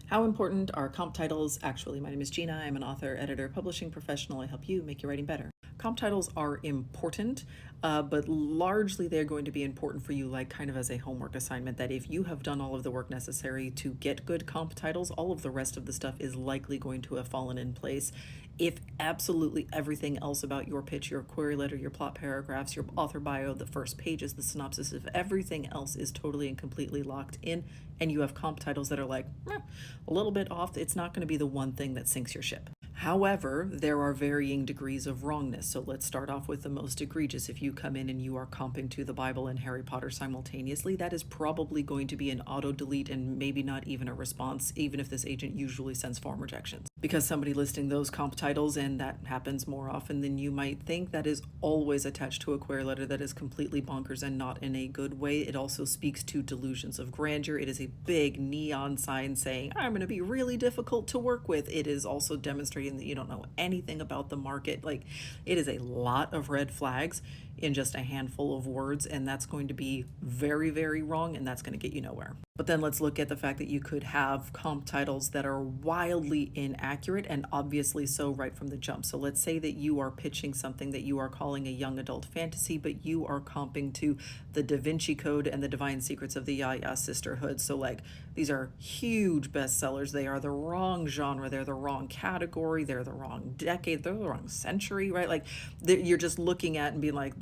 How important are comp titles? Actually, my name is Gina. I'm an author, editor, publishing professional. I help you make your writing better. Comp titles are important, but largely they're going to be important for you, like kind of as a homework assignment, that if you have done all of the work necessary to get good comp titles, all of the rest of the stuff is likely going to have fallen in place. If absolutely everything else about your pitch, your query letter, your plot paragraphs, your author bio, the first pages, the synopsis, if everything else is totally and completely locked in, and you have comp titles that are like a little bit off, it's not going to be the one thing that sinks your ship. However, there are varying degrees of wrongness. So let's start off with the most egregious. If you come in and you are comping to the Bible and Harry Potter simultaneously, that is probably going to be an auto delete and maybe not even a response, even if this agent usually sends form rejections. Because somebody listing those comp titles, and that happens more often than you might think, that is always attached to a query letter that is completely bonkers and not in a good way. It also speaks to delusions of grandeur. It is a big neon sign saying, I'm going to be really difficult to work with. It is also demonstrating that you don't know anything about the market. Like, it is a lot of red flags in just a handful of words, and that's going to be very, very wrong, and that's going to get you nowhere. But then let's look at the fact that you could have comp titles that are wildly inaccurate, and obviously so right from the jump. So let's say that you are pitching something that you are calling a young adult fantasy, but you are comping to the Da Vinci Code and the Divine Secrets of the Yaya Sisterhood. So like, these are huge bestsellers. They are the wrong genre. They're the wrong category. They're the wrong decade. They're the wrong century, right? Like, you're just looking at and being like,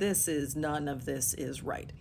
none of this is right.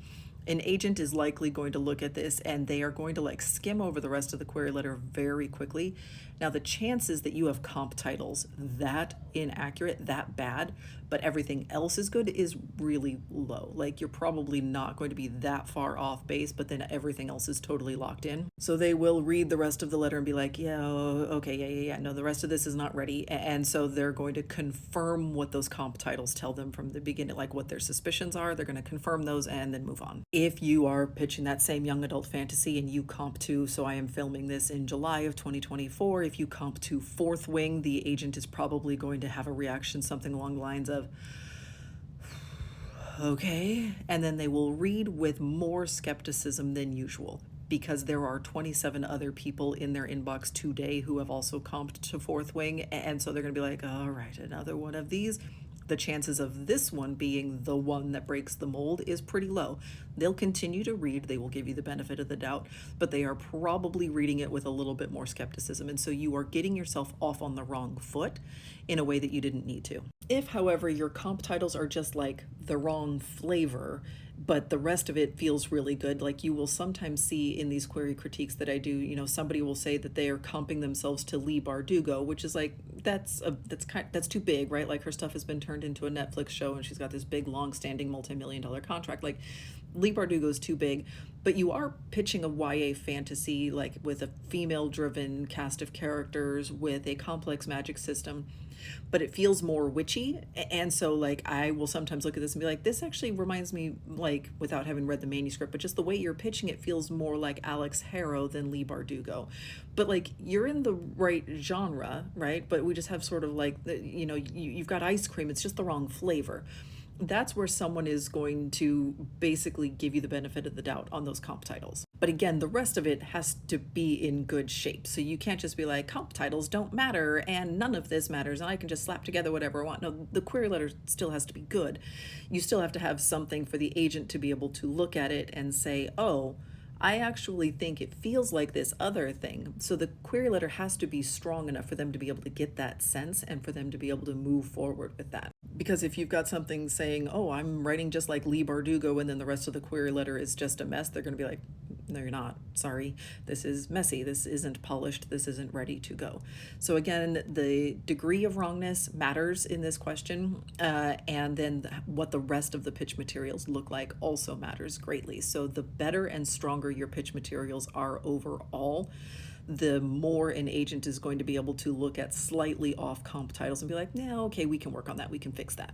An agent is likely going to look at this and they are going to like skim over the rest of the query letter very quickly. Now, the chances that you have comp titles that inaccurate, that bad, but everything else is good is really low. Like, you're probably not going to be that far off base, but then everything else is totally locked in. So they will read the rest of the letter and be like, yeah, okay, yeah. No, the rest of this is not ready. And so they're going to confirm what those comp titles tell them from the beginning, like what their suspicions are. They're going to confirm those and then move on. If you are pitching that same young adult fantasy and you comp to, so I am filming this in July of 2024, if you comp to Fourth Wing, the agent is probably going to have a reaction something along the lines of, okay, and then they will read with more skepticism than usual, because there are 27 other people in their inbox today who have also comped to Fourth Wing, and so they're going to be like, all right, another one of these. The chances of this one being the one that breaks the mold is pretty low. They'll continue to read, they will give you the benefit of the doubt, but they are probably reading it with a little bit more skepticism. And so you are getting yourself off on the wrong foot in a way that you didn't need to. If, however, your comp titles are just like the wrong flavor, but the rest of it feels really good, like you will sometimes see in these query critiques that I do, somebody will say that they are comping themselves to Leigh Bardugo, which is like, that's too big, right? Like, her stuff has been turned into a Netflix show and she's got this big long-standing multi-million-dollar contract. Like, Leigh Bardugo is too big, but you are pitching a YA fantasy, like with a female-driven cast of characters with a complex magic system, but it feels more witchy. And so like, I will sometimes look at this and be like, this actually reminds me, like, without having read the manuscript, but just the way you're pitching it feels more like Alex Harrow than Leigh Bardugo. But like, you're in the right genre, right? But we just have sort of like, you've got ice cream, it's just the wrong flavor. That's where someone is going to basically give you the benefit of the doubt on those comp titles. But again, the rest of it has to be in good shape. So you can't just be like, comp titles don't matter and none of this matters and I can just slap together whatever I want. No, the query letter still has to be good. You still have to have something for the agent to be able to look at it and say, oh, I actually think it feels like this other thing. So the query letter has to be strong enough for them to be able to get that sense and for them to be able to move forward with that. Because if you've got something saying, oh, I'm writing just like Leigh Bardugo, and then the rest of the query letter is just a mess, they're going to be like, no, you're not. Sorry. This is messy. This isn't polished. This isn't ready to go. So again, the degree of wrongness matters in this question. And then what the rest of the pitch materials look like also matters greatly. So the better and stronger your pitch materials are overall, the more an agent is going to be able to look at slightly off comp titles and be like, yeah, okay, we can work on that. We can fix that.